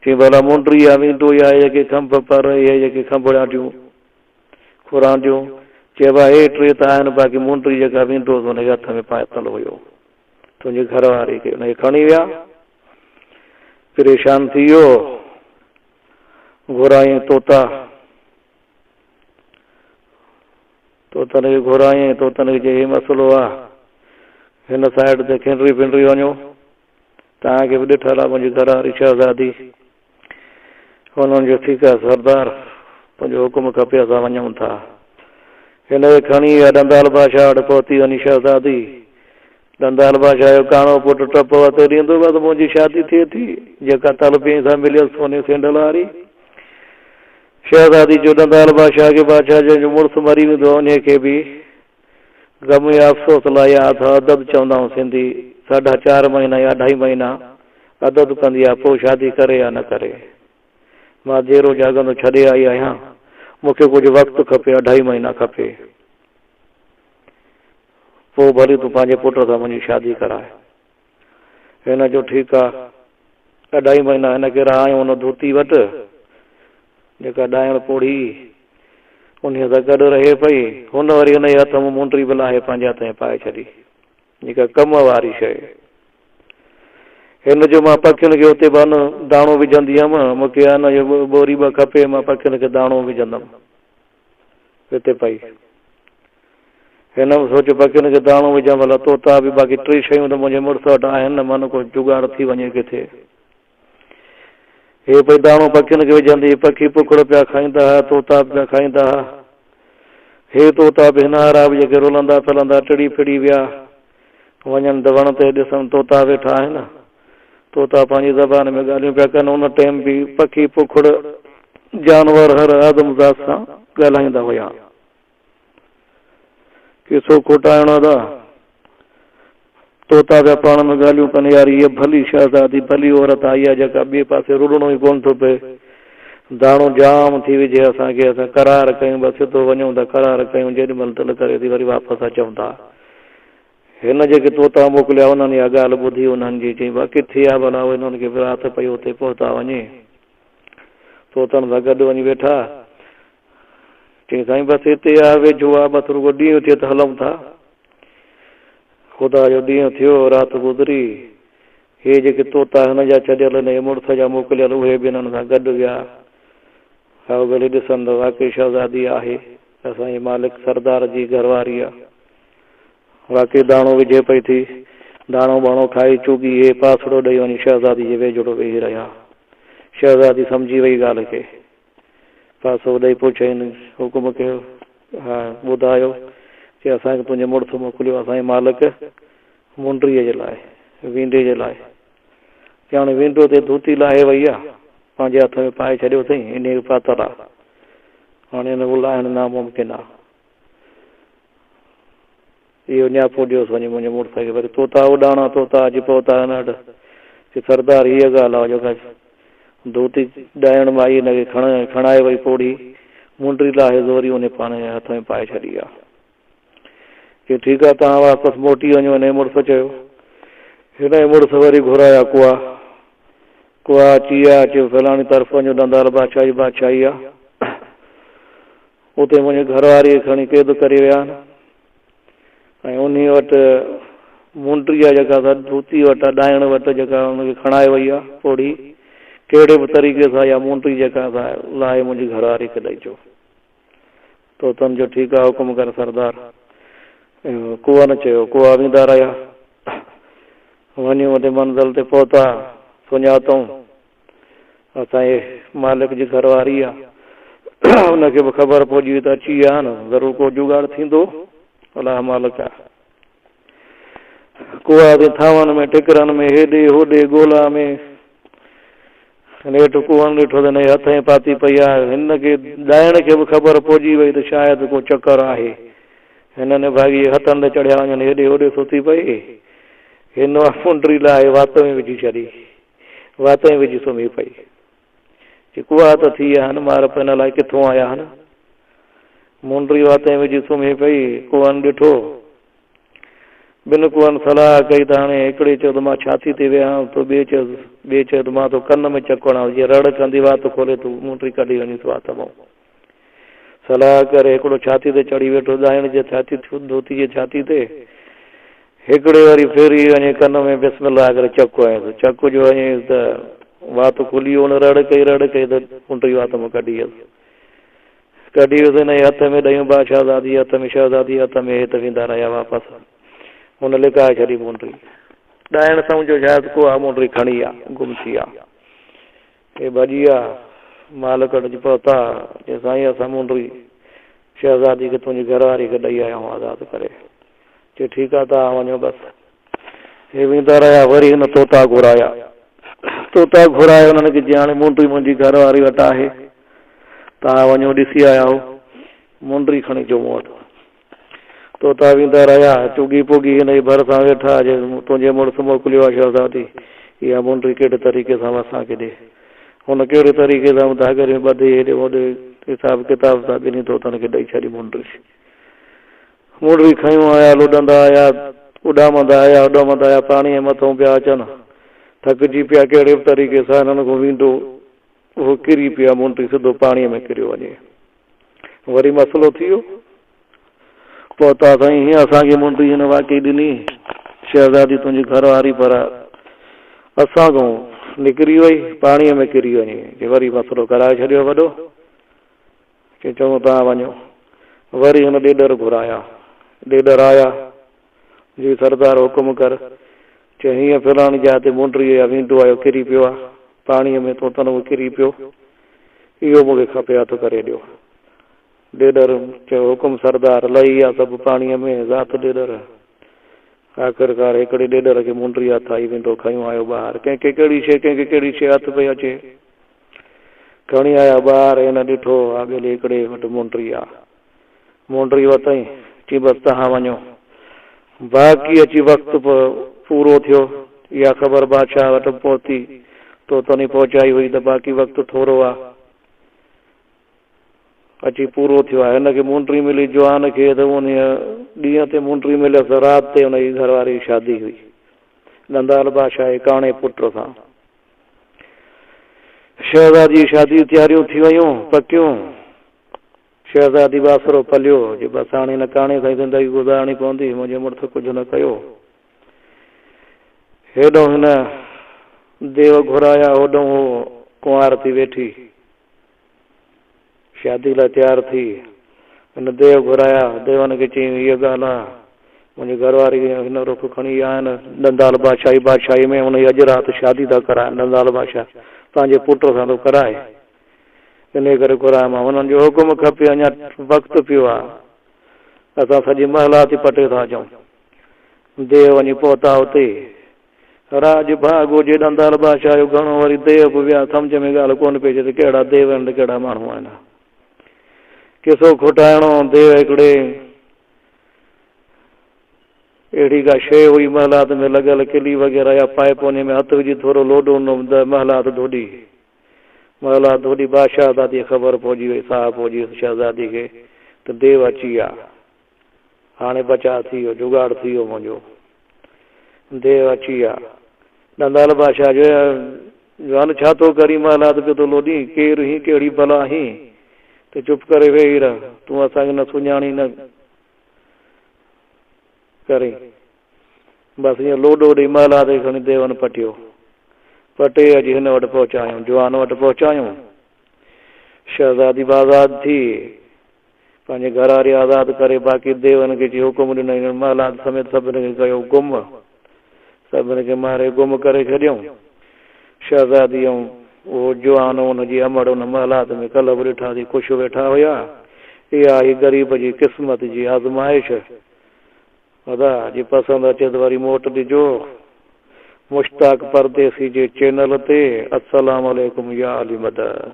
चई भला मुंडी या विंडो या जेके खंभ पर इहे जेके खंभ ॾाढियूं खुरांदियूं चइबा हे टे त आहिनि बाक़ी मुंडी जेका विंडो हुनजे हथ में पातल हुयो तुंहिंजी घरवारी खे हुनखे खणी विया परेशान थी वियो घुराई तोता तोतन खे घुराई तोतन खे चई मसइलो आहे हिन साइड ते खिंडरी पिंडरी वञो तव्हांखे बि ॾिठल आहे मुंहिंजी घरवारी शहज़ादी हुननि जो ठीकु आहे सरदार तुंहिंजो हुकुम खपे असां वञूं था हिनखे खणी विया दंदाल बादशाह वटि पहुती वञी शहज़ादी दंदाल बादशाह जो काणो पुटु टप वरितो ॾींदो बसि मुंहिंजी शादी थिए थी जेका तलबीअ सां मिलियसि सोने सेंडल वारी शहज़ादी जो दंदाल बादशाह खे बादशाह जंहिंजो मुड़ुसु मरी वेंदो उन खे बि गम या अफ़सोस लाइ यादि अदद चवंदा आहियूं सिंधी 4.5 महीना या 2.5 महीना अदद कंदी आहे पोइ शादी करे या न करे मां जहिड़ो जाॻंदो छॾे आई आहियां मूंखे कुझु वक़्तु खपे 2.5 महीना खपे पोइ भली तूं पंहिंजे पुट सां मुंहिंजी शादी कराए हिन जो ठीकु आहे 2.5 महीना हिनखे रहायूं हुन धोती वटि जेका ॾाइण पोड़ी उन सां गॾु रहे पई हुन वरी हुनजे हथ में मुंडी बि लाहे पंहिंजे हथ में पाए छॾी जेका कम वारी शइ हिन जो मां पखियुनि खे हुते बि दाणो विझंदी हुअमि मूंखे हिन जो बोरी ॿ खपे मां पखियुनि खे दाणो विझंदमि हिते पई हिन सोचियो पखियुनि खे दाणो विझां भला तोता बि बाक़ी 3 शयूं त मुंहिंजे मुड़ुस वटि आहिनि मन को जुगाड़ थी वञे किथे हे भई दाणो पखियुनि खे विझंदी पखी पुखड़ पिया खाईंदा हुआ तोता पिया खाईंदा हुआ हे तोता बि हिन वारा बि जेके रुलंदा फिरंदा टिड़ी फिड़ी विया वञनि त वण ते ॾिसनि तोता वेठा आहिनि तोता पंहिंजी ज़बान में ॻाल्हियूं पिया कनि उन टाइम बि पखी पुखड़ जानवर हर आदमज़ात सां ॻाल्हाईंदा हुया किसो खोटाइणो था तोता पिया पाण में ॻाल्हियूं कनि यार हीअ भली शहज़ादी भली औरत आई आहे जेका ॿिए पासे रुलणो ई कोन थो पए दाणो जाम थी विझे असांखे असां करार कयूं बसि सिधो वञूं था करार कयूं जेॾीमहिल दिलि करे थी वरी वापसि अचूं था हिन जेके तोता मोकिलिया उन्हनि इहा ॻाल्हि ॿुधी उन्हनि जी चई किथे आहे भला हिननि खे रात पई हुते पहुता वञे तोतनि सां गॾु वञी वेठा चई साईं बसि हिते आहे वेझो आहे बसि रुगो ॾींहुं थिए त हलूं था ख़ुदा जो ॾींहुं थियो राति गुज़री हे जेके तोता हिन जा छॾियल हिन मुड़ुस जा मोकिलियल उहे बि हिननि सां गॾु विया हा भली ॾिसंदो वाकई शहज़ादी आहे असांजी मालिक सरदार जी घरवारी आहे वाकई दाणो विझे पई थी दाणो बाणो खाई चुगी हे पासड़ो ॾेई वञी शहज़ादी जे वेझड़ो वेही रहिया शहज़ादी सम्झी वई ॻाल्हि खे पासो ॾेई पुछियईं हुकुम कयो हा ॿुधायो कि असांखे तुंहिंजे मुड़ुस मोकिलियो असांजे मालिक मुंडीअ जे लाइ विंडे जे लाइ हाणे विंडो ते धोती लाहे वई आहे पंहिंजे हथ में पाए छॾियो अथई इन पातल आहे हाणे हिन को लाहिणु नामुमकिन आहे इहो न्यापो ॾियोसि वञी मुंहिंजे मुड़ुस खे वरी तोता उॾाणा तोता अची पहुता हिन वटि सरदार हीअ ॻाल्हि आहे जेका धोती ॾाइण मां हिनखे खणाए वई पोड़ी मुंडी लाहे ज़ोरी उन पाण जे हथ में पाए छॾी आहे कि ठीकु आहे तव्हां वापसि मोटी वञो हिन मुड़ुस चयो हिन मुड़ुस वरी घुराया कुआ अची विया अची फलाणी तरफ़ वञो दंदाल बादशाह जी बादशाही आहे उते मुंहिंजे घरवारी खे खणी क़ैद करे विया आहिनि ऐं उन वटि मुंडी आहे जेका धोती वटि ॾाइण वटि जेका हुनखे खणाए वई आहे पोड़ी कहिड़े बि तरीक़े सां या मुंडी जेका लाहे मुंहिंजी घरवारी खे ॾेई चो तोतनि जो ठीकु आहे हुकुम कर सरदार कुआ न चयो कुआ वेंदा रहिया वञूं हुते मंज़िल ते पहुता सुञातऊं असांजे मालिक जी घरवारी आहे हुनखे बि ख़बर पहुची त अची विया आहिनि ज़रूरु को जुगाड़ थींदो अलाह मालिक आहे कुआ ते थांवनि में टिकरनि में हेॾे होॾे ॻोल्हा में नेठि कुअनि ॾिठो त हिन जे हथ में पाती पई आहे हिनखे ॾाइण खे बि ख़बर पहुची वई त शायदि को चकर आहे हिननि भागी हथनि ते चढ़िया वञनि हेॾे होॾे सुती पई हिन मुंडी लाहे वात में विझी छॾी वात में विझी सुम्ही पई कुआ त थी विया आहिनि मार पिन लाइ किथां आया आहिनि मुंडी वात में विझी सुम्ही पई कुअनि ॾिठो ॿिनि कुअनि सलाह कई त हाणे हिकिड़े चयो त मां छाती ते विया त ॿिए चयो ॿिए चयो त मां तो कन में चकु हणां, जीअं रड़ कंदी वात खोले तूं मुंडी कढी वञी वात मां। सलाह करे हिकिड़ो छाती ते चढ़ी वेठो, ॻाइण जे छाती धोती जे छाती ते हिकिड़े वरी फेरी वञे कन में बिस्मिल्लाह करे चकु हयसि, चकु जो हयई त वात खुली, हुन रड़ कई त मुंडी वात में कढी वियसि। कढी वियुसि हिन हथ में ॾयूं बादशाहज़ादी हथ में शहज़ादी हथ में, हेठि वेंदा रहिया वापसि। हुन लिकाए छॾी मुंडी, ॾाइण सम्झो शायदि को आहे मुंडी खणी आहे, गुम थी आहे। हे भॼी विया, मालिक वटि पहुता, चई साईं असां मुंडी शहज़ादी खे तुंहिंजी घरवारी खे ॾेई आया आहियूं आज़ादु करे। चई ठीकु आहे तव्हां वञो बसि। हे वेंदा रहिया, वरी हिन तोता घुराया, तोता घुराए हुननि खे, जीअं हाणे मुंडी मुंहिंजी घरवारी वटि आहे, तव्हां वञो ॾिसी आया आहियो, मुंडी खणी अचो मूं वटि। तोता वेंदा रहिया, चुगी पुगी हिन जे भरिसां वेठा, तुंहिंजे मुड़ुसु मोकिलियो आहे शहज़ादी, इहा मुंडी कहिड़े तरीक़े सां असांखे ॾे। हुन कहिड़े तरीक़े सां धागे में ॿधे हेॾे होॾे हिसाब किताब सां ॿिन्ही तोतनि खे ॾेई छॾी मुंडी। मुंडी खयूं आया, लुॾंदा आया, उॾामंदा आया, पाणीअ मथां पिया अचनि, थकिजी पिया कहिड़े बि तरीक़े सां हिननि खां वेंदो, उहो किरी पिया, मुंडी सिधो पाणीअ में किरियो वञे। वरी मसइलो थी वियो, पहुता साईं हीअं असांखे मुंडी हिन वाकई ॾिनी शहज़ादी तुंहिंजी घरवारी, पर असां खां निकिरी वई, पाणीअ में किरी वञे। वरी मसइलो कराए छॾियो वॾो, कि चऊं तव्हां वञो। वरी हिन ॾेॾर घुराया, ॾेॾर आया, जी सरदार हुकुम कर, चई हीअं फलाणी जाइ ते मुंडी वेंदो आयो, किरी पियो आहे पाणीअ में, तोतनि में किरी पियो, इहो मूंखे खपे, हथु करे ॾियो। ॾेॾर चयो हुकुम सरदार, लही आहे सभु पाणीअ में, ज़ात ॾेॾर। आख़िरकार हिकिड़े ॾेॾर खे मुंडी हथ आई, वेंदो खयूं आयो ॿाहिरि, कंहिंखे कहिड़ी शइ हथु पई अचे, खणी आया ॿाहिरि। हिन ॾिठो अॻिले हिकिड़े वटि मुंडी आहे, मुंडी वरितई, चई बसि तव्हां वञो। बाक़ी अची वक़्तु पूरो थियो, इहा ख़बर बादशाह वटि पहुती, तोतनी पहुचाई हुई त बाक़ी वक़्तु थोरो आहे, अची पूरो थियो आहे। हिनखे मुंडी मिली जवान खे, त उन ॾींहं ते मुंडी मिलियसि, राति ते हुनजी घरवारी जी शादी हुई नंदाल बादशाह जे काणे पुट सां। शहज़ादी जी शादी तयारियूं थी वियूं पकियूं, शहज़ादी बासरो पलियो, जे बसि हाणे हिन काणे सां ज़िंदगी गुज़ारणी पवंदी, मुंहिंजे मुड़ुसु कुझु न कयो। हेॾो हिन देव घुराया, होॾो कुंवार थी वेठी, शादी लाइ तयारु थी। हिन देव घुराया, देवनि खे चई हीअ ॻाल्हि आहे, मुंहिंजी घरवारी हिन रुख खणी आहिनि नंदाल बादशाही में, हुनजी अॼु राति शादी था कराइनि, नंदाल बादशाह पंहिंजे पुट सां थो कराए, इन करे घुराए मां। हुननि जो हुकुम खपे, अञा वक़्तु पियो आहे, असां सॼी महिलात पटे था अचूं। देव वञी पहुता हुते, राज भाग हुजे नंदाल बादशाह जो घणो, वरी देव बि विया, सम्झ में ॻाल्हि कोन पई अचे त कहिड़ा देव आहिनि, कहिड़ा माण्हू आहिनि। किसो खुटाइणो, देव हिकिड़े अहिड़ी का शइ हुई महिलात में लॻल, किली वग़ैरह या पाइप, उन में हथु विझी थोरो लोॾो महिलात धोॾी, महिलात धोॾी, बादशाह दादी ख़बर पहुची वई, साह पहुची शहज़ादी खे त देव अची विया, हाणे बचा थी वियो, जुगाड़ थी वियो मुंहिंजो, देव अची विया। नंदाल बादशाह जो हल छा थो करी, महिलात पियो थो लोॾी, केरु ही, कहिड़ी भला ही, त चुप करे वेही रह, तूं असांखे न सुञाणी न करे। बसि ईअं लोॾो ॾेई महिलात खणी देवनि पटियो, पटे अची हिन वटि पहुचायूं, जवान वटि पहुचायूं। शहज़ादी आज़ाद थी, पंहिंजे घरवारी आज़ादु करे, बाक़ी देवनि खे जी हुकुम ॾिनई, महिलात समेत सभिनी खे कयो गुम, सभिनी खे मारे गुम करे छॾियऊं। शहज़ादी ऐं उहो जवान हुनजी अमड़ हुन महिलात में कल्ह बि ॾिठासीं, ख़ुशि वेठा हुया। इहा ही ग़रीब जी क़िस्मत जी आज़माइश। ख़ुदा जी पसंदि अचे त वरी मोट ॾिजो मुश्ताक परदेसी जे चैनल ते। अस्सलाम वालेकुम या अली मदद।